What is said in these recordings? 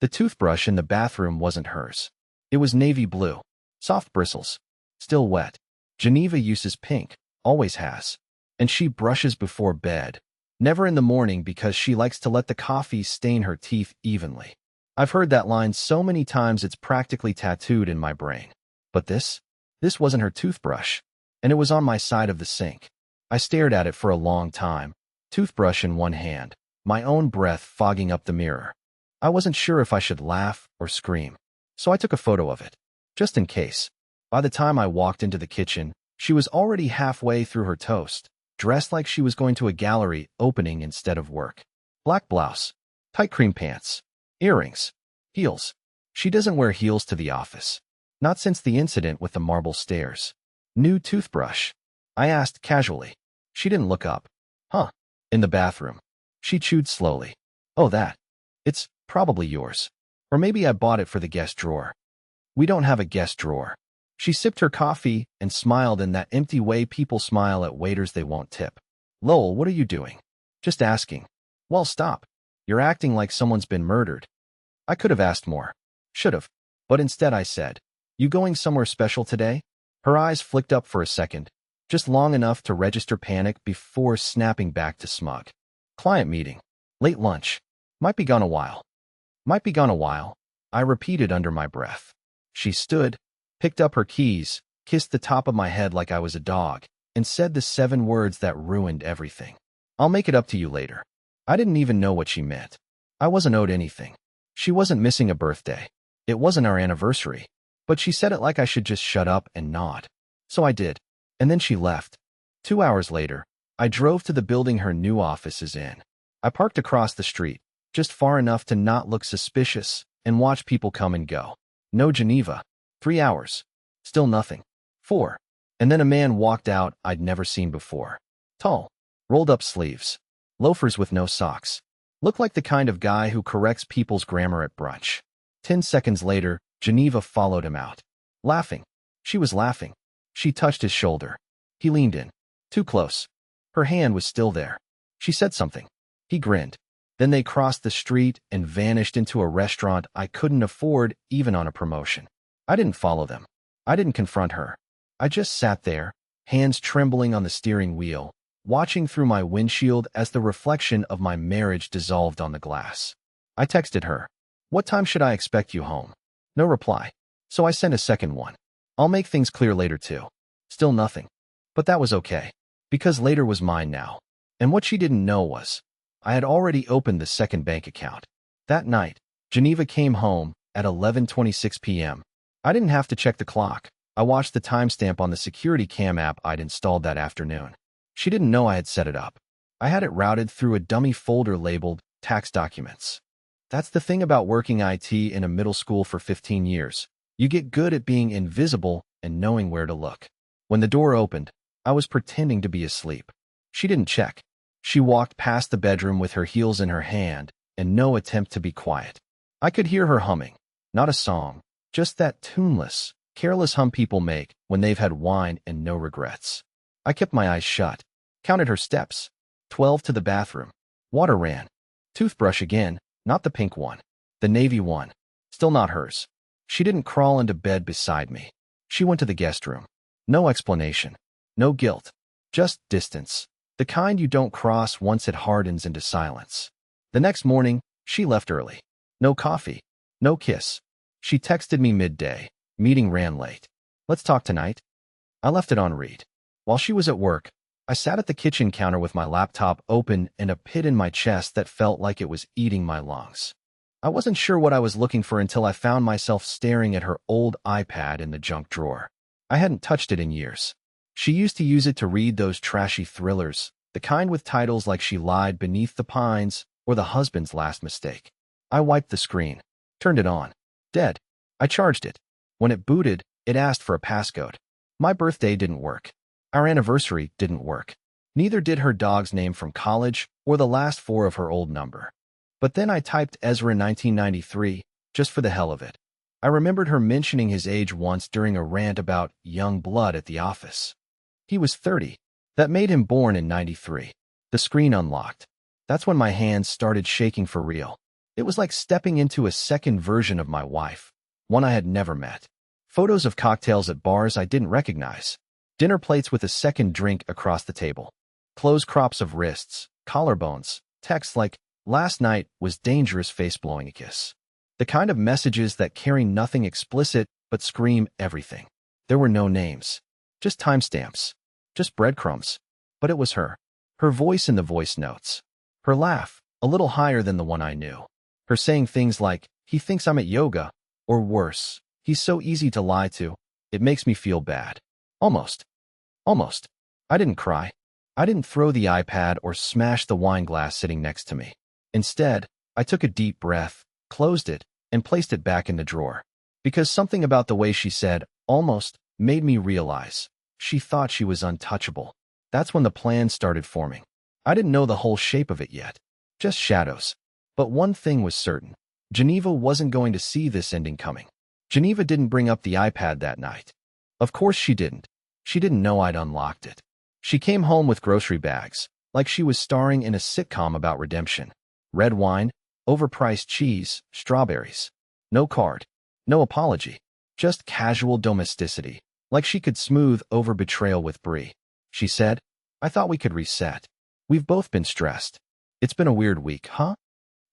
The toothbrush in the bathroom wasn't hers. It was navy blue, soft bristles, still wet. Geneva uses pink, always has. And she brushes before bed. Never in the morning because she likes to let the coffee stain her teeth evenly. I've heard that line so many times it's practically tattooed in my brain. But this wasn't her toothbrush, and it was on my side of the sink. I stared at it for a long time, toothbrush in one hand, my own breath fogging up the mirror. I wasn't sure if I should laugh or scream, so I took a photo of it, just in case. By the time I walked into the kitchen, she was already halfway through her toast, dressed like she was going to a gallery opening instead of work. Black blouse, tight cream pants, earrings, heels. She doesn't wear heels to the office. Not since the incident with the marble stairs. New toothbrush? I asked casually. She didn't look up. Huh. In the bathroom. She chewed slowly. Oh, that. It's probably yours. Or maybe I bought it for the guest drawer. We don't have a guest drawer. She sipped her coffee and smiled in that empty way people smile at waiters they won't tip. Lowell, what are you doing? Just asking. Well, stop. You're acting like someone's been murdered. I could have asked more. Should have. But instead I said, you going somewhere special today? Her eyes flicked up for a second, just long enough to register panic before snapping back to smug. Client meeting. Late lunch. Might be gone a while. Might be gone a while, I repeated under my breath. She stood, picked up her keys, kissed the top of my head like I was a dog, and said the 7 words that ruined everything. I'll make it up to you later. I didn't even know what she meant. I wasn't owed anything. She wasn't missing a birthday. It wasn't our anniversary. But she said it like I should just shut up and nod. So I did. And then she left. 2 hours later, I drove to the building her new office is in. I parked across the street, just far enough to not look suspicious, and watch people come and go. No Geneva. 3 hours. Still nothing. 4. And then a man walked out I'd never seen before. Tall. Rolled up sleeves. Loafers with no socks. Looked like the kind of guy who corrects people's grammar at brunch. 10 seconds later, Geneva followed him out. Laughing. She was laughing. She touched his shoulder. He leaned in. Too close. Her hand was still there. She said something. He grinned. Then they crossed the street and vanished into a restaurant I couldn't afford even on a promotion. I didn't follow them. I didn't confront her. I just sat there, hands trembling on the steering wheel, watching through my windshield as the reflection of my marriage dissolved on the glass. I texted her. What time should I expect you home? No reply. So I sent a second one. I'll make things clear later too. Still nothing. But that was okay. Because later was mine now. And what she didn't know was, I had already opened the second bank account. That night, Geneva came home at 11:26 p.m. I didn't have to check the clock. I watched the timestamp on the security cam app I'd installed that afternoon. She didn't know I had set it up. I had it routed through a dummy folder labeled tax documents. That's the thing about working IT in a middle school for 15 years. You get good at being invisible and knowing where to look. When the door opened, I was pretending to be asleep. She didn't check. She walked past the bedroom with her heels in her hand and no attempt to be quiet. I could hear her humming. Not a song, just that tuneless, careless hum people make when they've had wine and no regrets. I kept my eyes shut, counted her steps. 12 to the bathroom. Water ran. Toothbrush again. Not the pink one. The navy one. Still not hers. She didn't crawl into bed beside me. She went to the guest room. No explanation. No guilt. Just distance. The kind you don't cross once it hardens into silence. The next morning, she left early. No coffee. No kiss. She texted me midday. Meeting ran late. Let's talk tonight. I left it on read. While she was at work, I sat at the kitchen counter with my laptop open and a pit in my chest that felt like it was eating my lungs. I wasn't sure what I was looking for until I found myself staring at her old iPad in the junk drawer. I hadn't touched it in years. She used to use it to read those trashy thrillers, the kind with titles like She Lied Beneath the Pines or The Husband's Last Mistake. I wiped the screen, turned it on. Dead. I charged it. When it booted, it asked for a passcode. My birthday didn't work. Our anniversary didn't work. Neither did her dog's name from college or the last 4 of her old number. But then I typed Ezra 1993, just for the hell of it. I remembered her mentioning his age once during a rant about young blood at the office. He was 30. That made him born in 93. The screen unlocked. That's when my hands started shaking for real. It was like stepping into a second version of my wife, one I had never met. Photos of cocktails at bars I didn't recognize. Dinner plates with a second drink across the table. Close crops of wrists, collarbones, texts like, "Last night was dangerous," face blowing a kiss. The kind of messages that carry nothing explicit but scream everything. There were no names. Just timestamps. Just breadcrumbs. But it was her. Her voice in the voice notes. Her laugh, a little higher than the one I knew. Her saying things like, "He thinks I'm at yoga," or worse, "He's so easy to lie to. It makes me feel bad." Almost. Almost. I didn't cry. I didn't throw the iPad or smash the wine glass sitting next to me. Instead, I took a deep breath, closed it, and placed it back in the drawer. Because something about the way she said, "almost," made me realize she thought she was untouchable. That's when the plan started forming. I didn't know the whole shape of it yet. Just shadows. But one thing was certain. Geneva wasn't going to see this ending coming. Geneva didn't bring up the iPad that night. Of course she didn't. She didn't know I'd unlocked it. She came home with grocery bags, like she was starring in a sitcom about redemption. Red wine, overpriced cheese, strawberries. No card. No apology. Just casual domesticity, like she could smooth over betrayal with brie. She said, "I thought we could reset. We've both been stressed. It's been a weird week, huh?"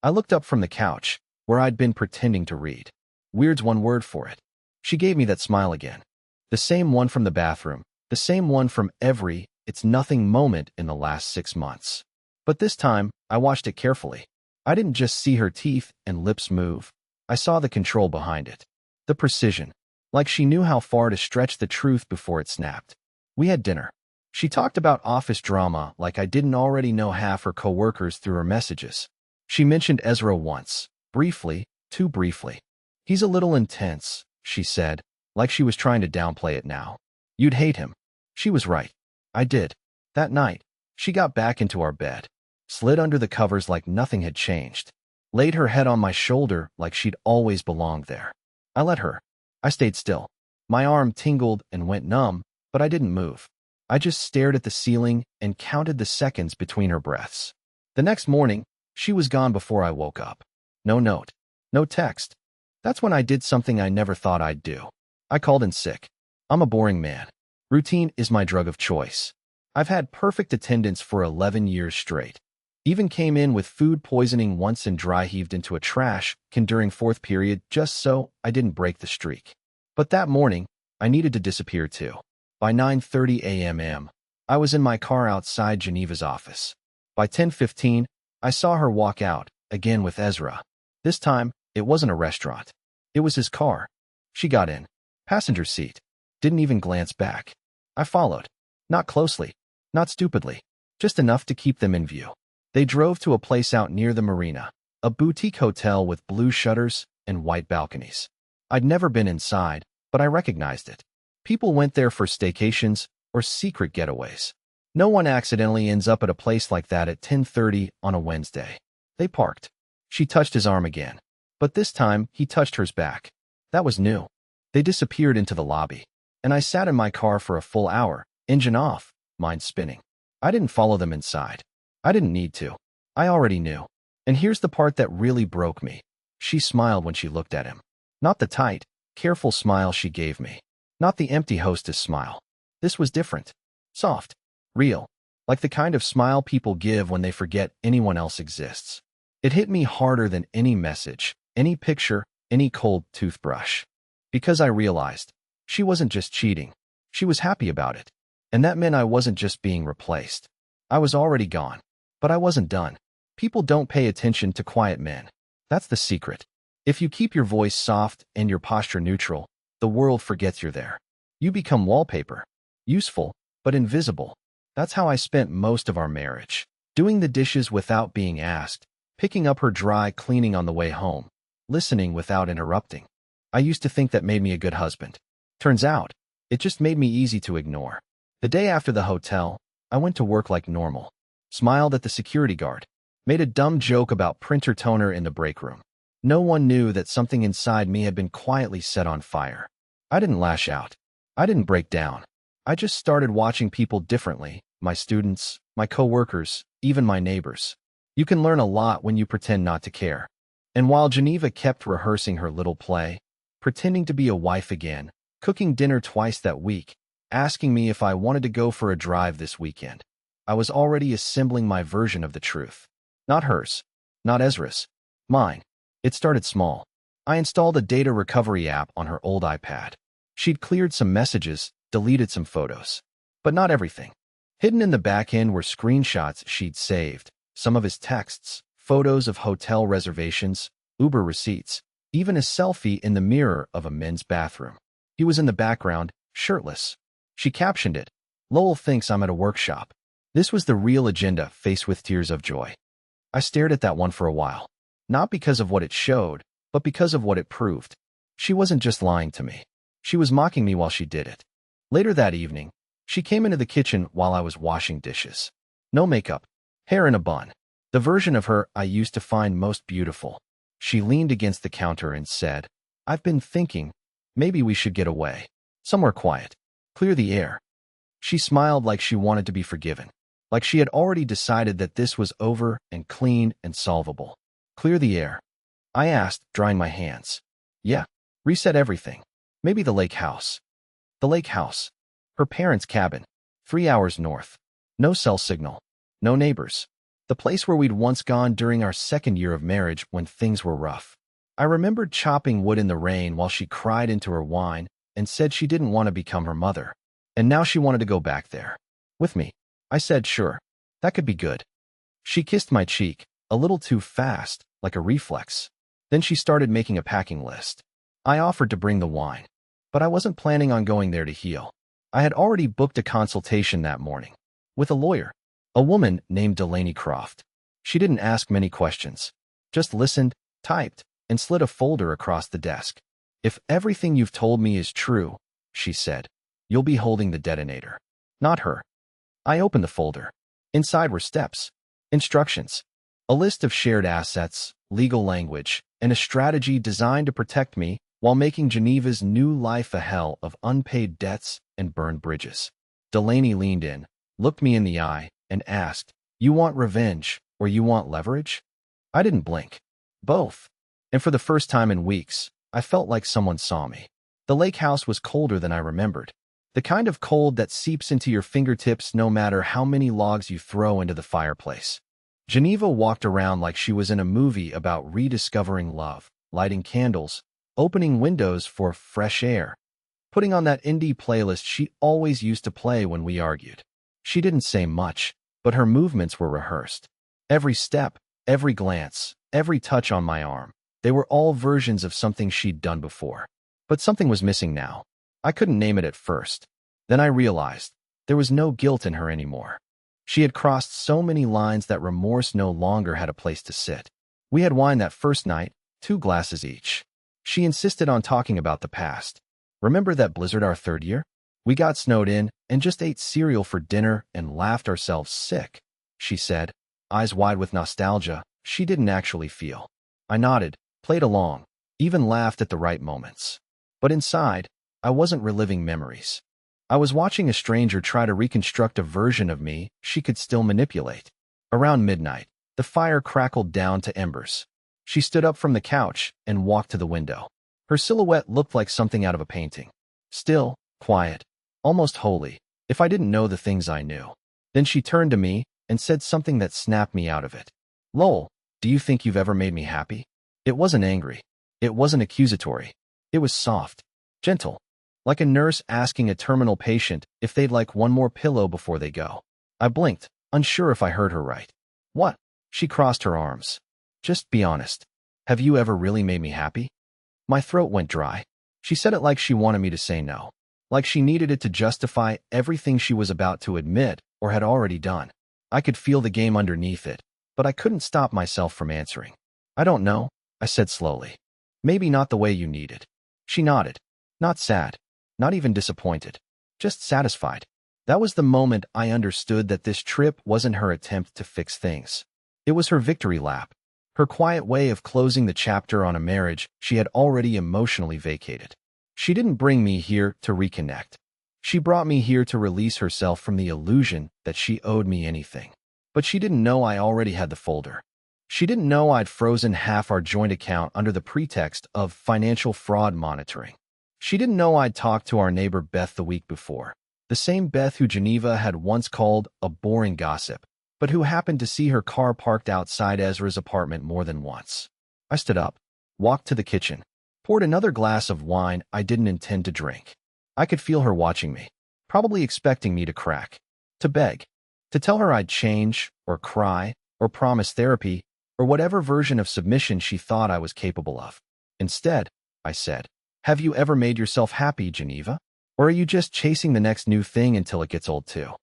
I looked up from the couch, where I'd been pretending to read. Weird's one word for it. She gave me that smile again. The same one from the bathroom. The same one from every "it's nothing" moment in the last 6 months. But this time, I watched it carefully. I didn't just see her teeth and lips move. I saw the control behind it. The precision. Like she knew how far to stretch the truth before it snapped. We had dinner. She talked about office drama like I didn't already know half her coworkers through her messages. She mentioned Ezra once, briefly, too briefly. "He's a little intense," she said, like she was trying to downplay it now. "You'd hate him." She was right. I did. That night, she got back into our bed, slid under the covers like nothing had changed, laid her head on my shoulder like she'd always belonged there. I let her. I stayed still. My arm tingled and went numb, but I didn't move. I just stared at the ceiling and counted the seconds between her breaths. The next morning, she was gone before I woke up. No note. No text. That's when I did something I never thought I'd do. I called in sick. I'm a boring man. Routine is my drug of choice. I've had perfect attendance for 11 years straight. Even came in with food poisoning once and dry heaved into a trash can during fourth period just so I didn't break the streak. But that morning, I needed to disappear too. By 9:30 a.m., I was in my car outside Geneva's office. By 10:15, I saw her walk out, again with Ezra. This time, it wasn't a restaurant. It was his car. She got in. Passenger seat. Didn't even glance back. I followed. Not closely. Not stupidly. Just enough to keep them in view. They drove to a place out near the marina, a boutique hotel with blue shutters and white balconies. I'd never been inside, but I recognized it. People went there for staycations or secret getaways. No one accidentally ends up at a place like that at 10:30 on a Wednesday. They parked. She touched his arm again. But this time, he touched hers back. That was new. They disappeared into the lobby. And I sat in my car for a full hour, engine off, mind spinning. I didn't follow them inside. I didn't need to. I already knew. And here's the part that really broke me. She smiled when she looked at him. Not the tight, careful smile she gave me. Not the empty hostess smile. This was different. Soft. Real. Like the kind of smile people give when they forget anyone else exists. It hit me harder than any message, any picture, any cold toothbrush. Because I realized she wasn't just cheating. She was happy about it. And that meant I wasn't just being replaced. I was already gone. But I wasn't done. People don't pay attention to quiet men. That's the secret. If you keep your voice soft and your posture neutral, the world forgets you're there. You become wallpaper. Useful, but invisible. That's how I spent most of our marriage. Doing the dishes without being asked, picking up her dry cleaning on the way home, listening without interrupting. I used to think that made me a good husband. Turns out, it just made me easy to ignore. The day after the hotel, I went to work like normal. Smiled at the security guard. Made a dumb joke about printer toner in the break room. No one knew that something inside me had been quietly set on fire. I didn't lash out. I didn't break down. I just started watching people differently. My students, my coworkers, even my neighbors. You can learn a lot when you pretend not to care. And while Geneva kept rehearsing her little play, pretending to be a wife again, cooking dinner twice that week, asking me if I wanted to go for a drive this weekend, I was already assembling my version of the truth. Not hers, not Ezra's, mine. It started small. I installed a data recovery app on her old iPad. She'd cleared some messages, deleted some photos. But not everything. Hidden in the back end were screenshots she'd saved, some of his texts, photos of hotel reservations, Uber receipts, even a selfie in the mirror of a men's bathroom. He was in the background, shirtless. She captioned it, "Lowell thinks I'm at a workshop." This was the real agenda, faced with tears of joy. I stared at that one for a while. Not because of what it showed, but because of what it proved. She wasn't just lying to me. She was mocking me while she did it. Later that evening, she came into the kitchen while I was washing dishes. No makeup, hair in a bun. The version of her I used to find most beautiful. She leaned against the counter and said, "I've been thinking, maybe we should get away. Somewhere quiet. Clear the air." She smiled like she wanted to be forgiven. Like she had already decided that this was over and clean and solvable. Clear the air? I asked, drying my hands. Yeah. Reset everything. Maybe the lake house. The lake house. Her parents' cabin. 3 hours north. No cell signal. No neighbors. The place where we'd once gone during our second year of marriage when things were rough. I remembered chopping wood in the rain while she cried into her wine and said she didn't want to become her mother. And now she wanted to go back there. With me. I said sure. That could be good. She kissed my cheek, a little too fast, like a reflex. Then she started making a packing list. I offered to bring the wine. But I wasn't planning on going there to heal. I had already booked a consultation that morning. With a lawyer. A woman named Delaney Croft. She didn't ask many questions. Just listened, typed, and slid a folder across the desk. "If everything you've told me is true," she said, "you'll be holding the detonator." Not her. I opened the folder. Inside were steps, instructions, a list of shared assets, legal language, and a strategy designed to protect me while making Geneva's new life a hell of unpaid debts and burned bridges. Delaney leaned in, looked me in the eye, and asked, "You want revenge, or you want leverage?" I didn't blink. Both. And for the first time in weeks, I felt like someone saw me. The lake house was colder than I remembered. The kind of cold that seeps into your fingertips no matter how many logs you throw into the fireplace. Geneva walked around like she was in a movie about rediscovering love, lighting candles, opening windows for fresh air, putting on that indie playlist she always used to play when we argued. She didn't say much, but her movements were rehearsed. Every step, every glance, every touch on my arm, they were all versions of something she'd done before. But something was missing now. I couldn't name it at first. Then I realized there was no guilt in her anymore. She had crossed so many lines that remorse no longer had a place to sit. We had wine that first night, 2 glasses each. She insisted on talking about the past. "Remember that blizzard our third year? We got snowed in and just ate cereal for dinner and laughed ourselves sick," she said, eyes wide with nostalgia she didn't actually feel. I nodded, played along, even laughed at the right moments. But inside, I wasn't reliving memories. I was watching a stranger try to reconstruct a version of me she could still manipulate. Around midnight, the fire crackled down to embers. She stood up from the couch and walked to the window. Her silhouette looked like something out of a painting. Still, quiet, almost holy, if I didn't know the things I knew. Then she turned to me and said something that snapped me out of it. "Lowell, do you think you've ever made me happy?" It wasn't angry. It wasn't accusatory. It was soft, gentle, like a nurse asking a terminal patient if they'd like one more pillow before they go. I blinked, unsure if I heard her right. "What?" She crossed her arms. "Just be honest. Have you ever really made me happy?" My throat went dry. She said it like she wanted me to say no. Like she needed it to justify everything she was about to admit or had already done. I could feel the game underneath it, but I couldn't stop myself from answering. "I don't know," I said slowly. "Maybe not the way you needed." She nodded. Not sad. Not even disappointed. Just satisfied. That was the moment I understood that this trip wasn't her attempt to fix things. It was her victory lap. Her quiet way of closing the chapter on a marriage she had already emotionally vacated. She didn't bring me here to reconnect. She brought me here to release herself from the illusion that she owed me anything. But she didn't know I already had the folder. She didn't know I'd frozen half our joint account under the pretext of financial fraud monitoring. She didn't know I'd talked to our neighbor Beth the week before, the same Beth who Geneva had once called a boring gossip, but who happened to see her car parked outside Ezra's apartment more than once. I stood up, walked to the kitchen, poured another glass of wine I didn't intend to drink. I could feel her watching me, probably expecting me to crack, to beg, to tell her I'd change, or cry, or promise therapy, or whatever version of submission she thought I was capable of. Instead, I said, "Have you ever made yourself happy, Geneva? Or are you just chasing the next new thing until it gets old too?"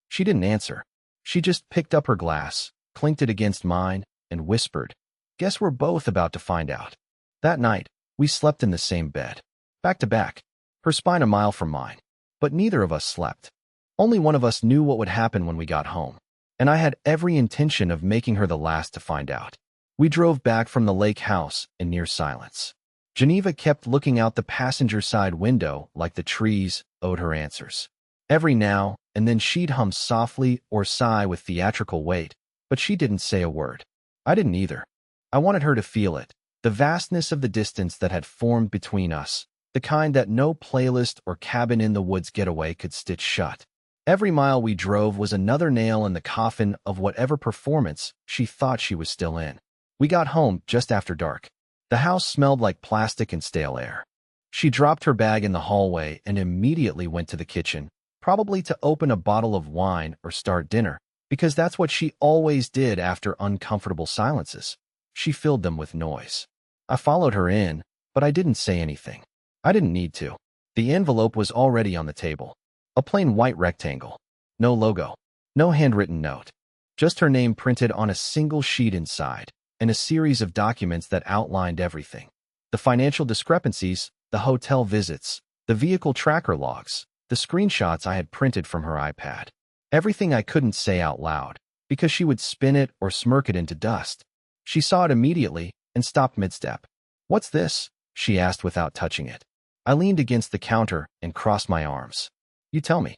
She didn't answer. She just picked up her glass, clinked it against mine, and whispered, "Guess we're both about to find out." That night, we slept in the same bed, back to back, her spine a mile from mine. But neither of us slept. Only one of us knew what would happen when we got home, and I had every intention of making her the last to find out. We drove back from the lake house in near silence. Geneva kept looking out the passenger side window like the trees owed her answers. Every now and then she'd hum softly or sigh with theatrical weight, but she didn't say a word. I didn't either. I wanted her to feel it, the vastness of the distance that had formed between us, the kind that no playlist or cabin in the woods getaway could stitch shut. Every mile we drove was another nail in the coffin of whatever performance she thought she was still in. We got home just after dark. The house smelled like plastic and stale air. She dropped her bag in the hallway and immediately went to the kitchen, probably to open a bottle of wine or start dinner, because that's what she always did after uncomfortable silences. She filled them with noise. I followed her in, but I didn't say anything. I didn't need to. The envelope was already on the table. A plain white rectangle. No logo. No handwritten note. Just her name printed on a single sheet inside, and a series of documents that outlined everything. The financial discrepancies, the hotel visits, the vehicle tracker logs, the screenshots I had printed from her iPad. Everything I couldn't say out loud, because she would spin it or smirk it into dust. She saw it immediately and stopped mid-step. "What's this?" she asked without touching it. I leaned against the counter and crossed my arms. "You tell me."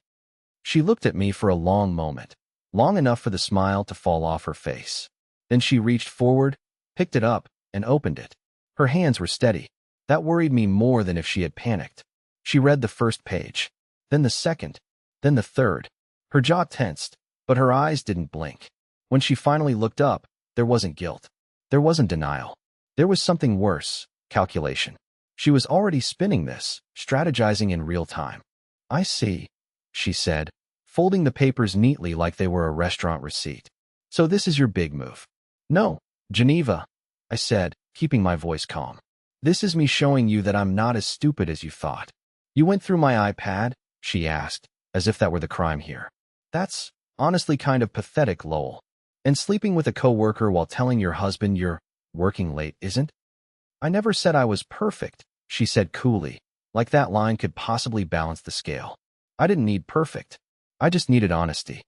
She looked at me for a long moment, long enough for the smile to fall off her face. Then she reached forward, picked it up, and opened it. Her hands were steady. That worried me more than if she had panicked. She read the first page, then the second, then the third. Her jaw tensed, but her eyes didn't blink. When she finally looked up, there wasn't guilt. There wasn't denial. There was something worse, calculation. She was already spinning this, strategizing in real time. "I see," she said, folding the papers neatly like they were a restaurant receipt. "So this is your big move." "No, Geneva," I said, keeping my voice calm. "This is me showing you that I'm not as stupid as you thought." "You went through my iPad?" she asked, as if that were the crime here. "That's honestly kind of pathetic, Lowell. And sleeping with a coworker while telling your husband you're working late isn't?" "I never said I was perfect," she said coolly, like that line could possibly balance the scale. "I didn't need perfect. I just needed honesty."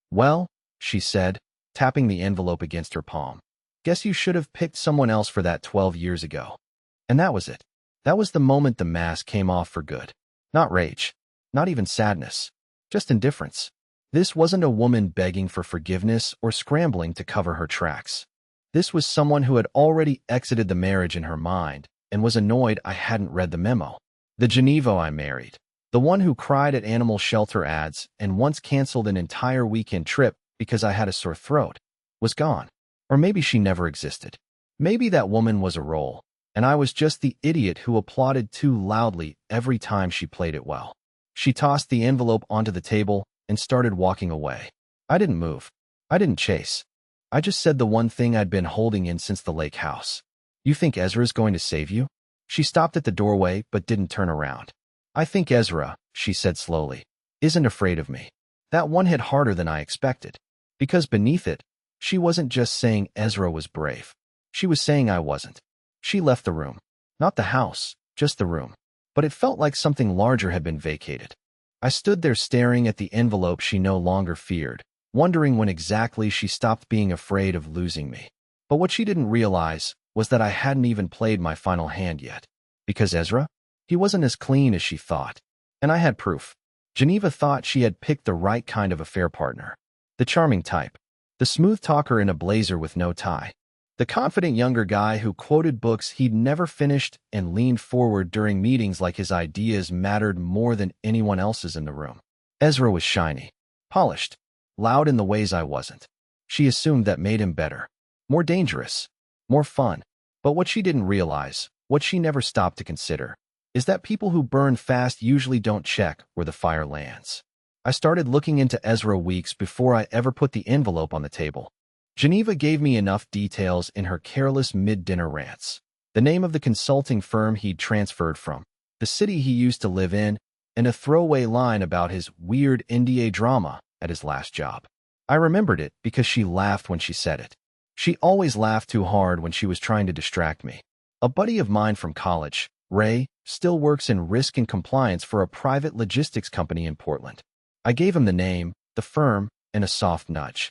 "Well," she said, tapping the envelope against her palm, "guess you should have picked someone else for that 12 years ago." And that was it. That was the moment the mask came off for good. Not rage, not even sadness, just indifference. This wasn't a woman begging for forgiveness or scrambling to cover her tracks. This was someone who had already exited the marriage in her mind and was annoyed I hadn't read the memo. The Geneva I married, the one who cried at animal shelter ads and once canceled an entire weekend trip because I had a sore throat, was gone. Or maybe she never existed. Maybe that woman was a role, and I was just the idiot who applauded too loudly every time she played it well. She tossed the envelope onto the table and started walking away. I didn't move. I didn't chase. I just said the one thing I'd been holding in since the lake house. "You think Ezra's going to save you?" She stopped at the doorway but didn't turn around. "I think Ezra," she said slowly, "isn't afraid of me." That one hit harder than I expected. Because beneath it, she wasn't just saying Ezra was brave. She was saying I wasn't. She left the room. Not the house, just the room. But it felt like something larger had been vacated. I stood there staring at the envelope she no longer feared, wondering when exactly she stopped being afraid of losing me. But what she didn't realize was that I hadn't even played my final hand yet. Because Ezra? He wasn't as clean as she thought. And I had proof. Geneva thought she had picked the right kind of affair partner. The charming type. The smooth talker in a blazer with no tie. The confident younger guy who quoted books he'd never finished and leaned forward during meetings like his ideas mattered more than anyone else's in the room. Ezra was shiny, polished, loud in the ways I wasn't. She assumed that made him better, more dangerous, more fun. But what she didn't realize, what she never stopped to consider, is that people who burn fast usually don't check where the fire lands. I started looking into Ezra weeks before I ever put the envelope on the table. Geneva gave me enough details in her careless mid-dinner rants. The name of the consulting firm he'd transferred from, the city he used to live in, and a throwaway line about his weird NDA drama at his last job. I remembered it because she laughed when she said it. She always laughed too hard when she was trying to distract me. A buddy of mine from college, Ray, still works in risk and compliance for a private logistics company in Portland. I gave him the name, the firm, and a soft nudge.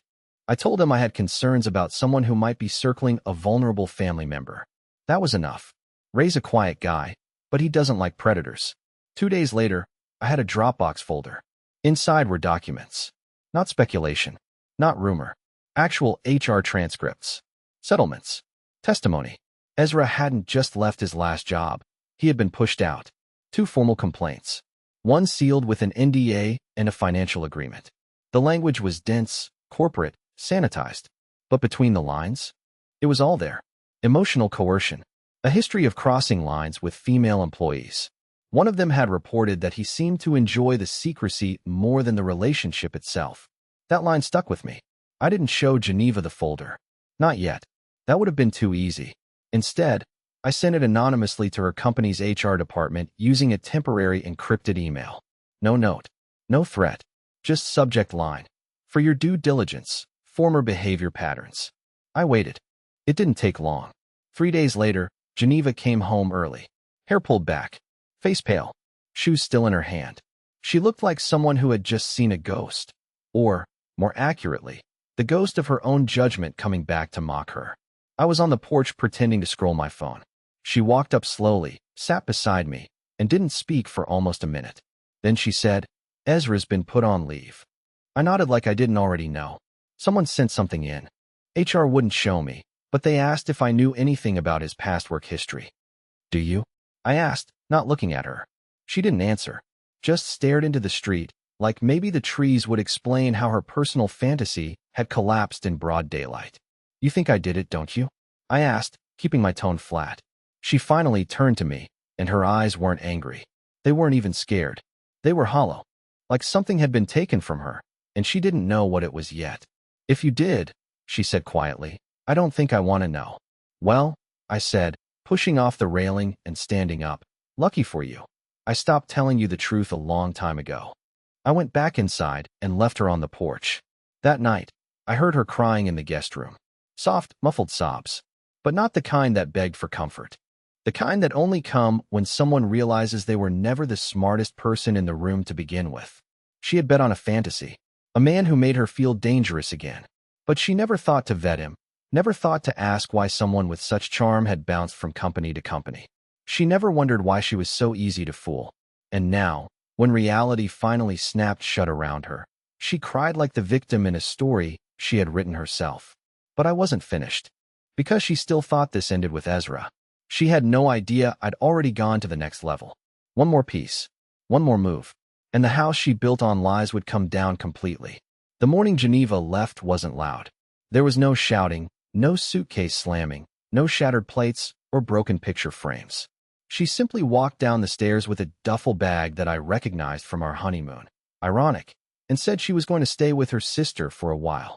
I told him I had concerns about someone who might be circling a vulnerable family member. That was enough. Ray's a quiet guy, but he doesn't like predators. 2 days later, I had a Dropbox folder. Inside were documents. Not speculation. Not rumor. Actual HR transcripts. Settlements. Testimony. Ezra hadn't just left his last job. He had been pushed out. 2 formal complaints. One sealed with an NDA and a financial agreement. The language was dense, corporate, sanitized. But between the lines, it was all there. Emotional coercion. A history of crossing lines with female employees. One of them had reported that he seemed to enjoy the secrecy more than the relationship itself. That line stuck with me. I didn't show Geneva the folder. Not yet. That would have been too easy. Instead, I sent it anonymously to her company's HR department using a temporary encrypted email. No note. No threat. Just subject line. For your due diligence, former behavior patterns. I waited. It didn't take long. 3 days later, Geneva came home early. Hair pulled back. Face pale. Shoes still in her hand. She looked like someone who had just seen a ghost. Or, more accurately, the ghost of her own judgment coming back to mock her. I was on the porch pretending to scroll my phone. She walked up slowly, sat beside me, and didn't speak for almost a minute. Then she said, "Ezra's been put on leave." I nodded like I didn't already know. Someone sent something in. HR wouldn't show me, but they asked if I knew anything about his past work history. "Do you?" I asked, not looking at her. She didn't answer, just stared into the street, like maybe the trees would explain how her personal fantasy had collapsed in broad daylight. "You think I did it, don't you?" I asked, keeping my tone flat. She finally turned to me, and her eyes weren't angry. They weren't even scared. They were hollow, like something had been taken from her, and she didn't know what it was yet. "If you did," she said quietly, "I don't think I want to know." "Well," I said, pushing off the railing and standing up, "lucky for you. I stopped telling you the truth a long time ago." I went back inside and left her on the porch. That night, I heard her crying in the guest room. Soft, muffled sobs, but not the kind that begged for comfort. The kind that only come when someone realizes they were never the smartest person in the room to begin with. She had bet on a fantasy, a man who made her feel dangerous again. But she never thought to vet him, never thought to ask why someone with such charm had bounced from company to company. She never wondered why she was so easy to fool. And now, when reality finally snapped shut around her, she cried like the victim in a story she had written herself. But I wasn't finished. Because she still thought this ended with Ezra. She had no idea I'd already gone to the next level. One more piece. One more move. And the house she built on lies would come down completely. The morning Geneva left wasn't loud. There was no shouting, no suitcase slamming, no shattered plates or broken picture frames. She simply walked down the stairs with a duffel bag that I recognized from our honeymoon. Ironic. And said she was going to stay with her sister for a while.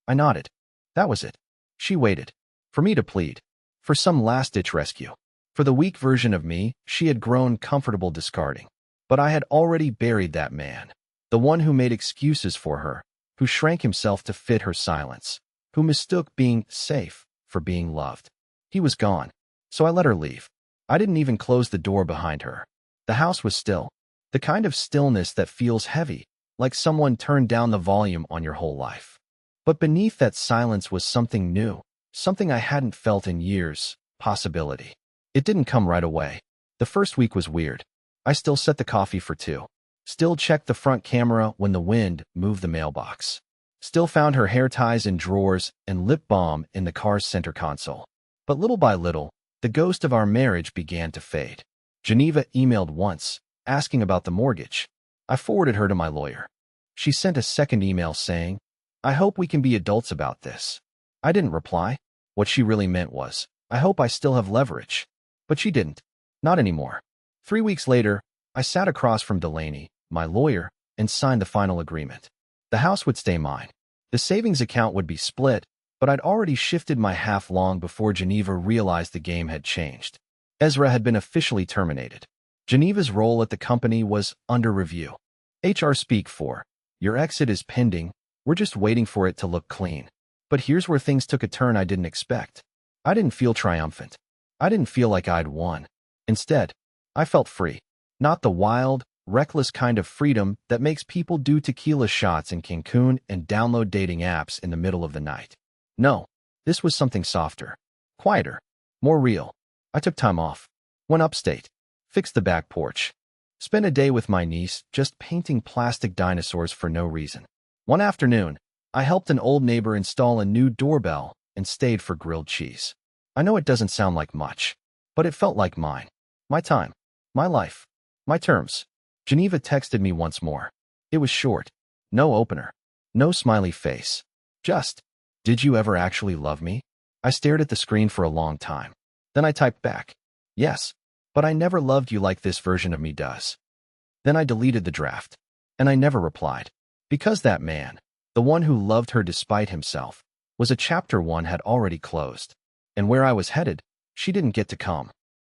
I nodded. That was it. She waited. For me to plead. For some last-ditch rescue. For the weak version of me she had grown comfortable discarding. But I had already buried that man. The one who made excuses for her, who shrank himself to fit her silence, who mistook being safe for being loved. He was gone. So I let her leave. I didn't even close the door behind her. The house was still. The kind of stillness that feels heavy, like someone turned down the volume on your whole life. But beneath that silence was something new, something I hadn't felt in years, possibility. It didn't come right away. The first week was weird. I still set the coffee for 2. Still checked the front camera when the wind moved the mailbox. Still found her hair ties in drawers and lip balm in the car's center console. But little by little, the ghost of our marriage began to fade. Geneva emailed once, asking about the mortgage. I forwarded her to my lawyer. She sent a second email saying, "I hope we can be adults about this." I didn't reply. What she really meant was, "I hope I still have leverage." But she didn't. Not anymore. 3 weeks later, I sat across from Delaney, my lawyer, and signed the final agreement. The house would stay mine. The savings account would be split, but I'd already shifted my half long before Geneva realized the game had changed. Ezra had been officially terminated. Geneva's role at the company was under review. HR speak for, "Your exit is pending. We're just waiting for it to look clean." But here's where things took a turn I didn't expect. I didn't feel triumphant. I didn't feel like I'd won. Instead, I felt free. Not the wild, reckless kind of freedom that makes people do tequila shots in Cancun and download dating apps in the middle of the night. No, this was something softer, quieter, more real. I took time off, went upstate, fixed the back porch, spent a day with my niece just painting plastic dinosaurs for no reason. One afternoon, I helped an old neighbor install a new doorbell and stayed for grilled cheese. I know it doesn't sound like much, but it felt like mine. My time, my life, my terms. Geneva texted me once more. It was short. No opener. No smiley face. Just, "Did you ever actually love me?" I stared at the screen for a long time. Then I typed back, "Yes, but I never loved you like this version of me does." Then I deleted the draft. And I never replied. Because that man, the one who loved her despite himself, was a chapter one had already closed. And where I was headed, she didn't get to come.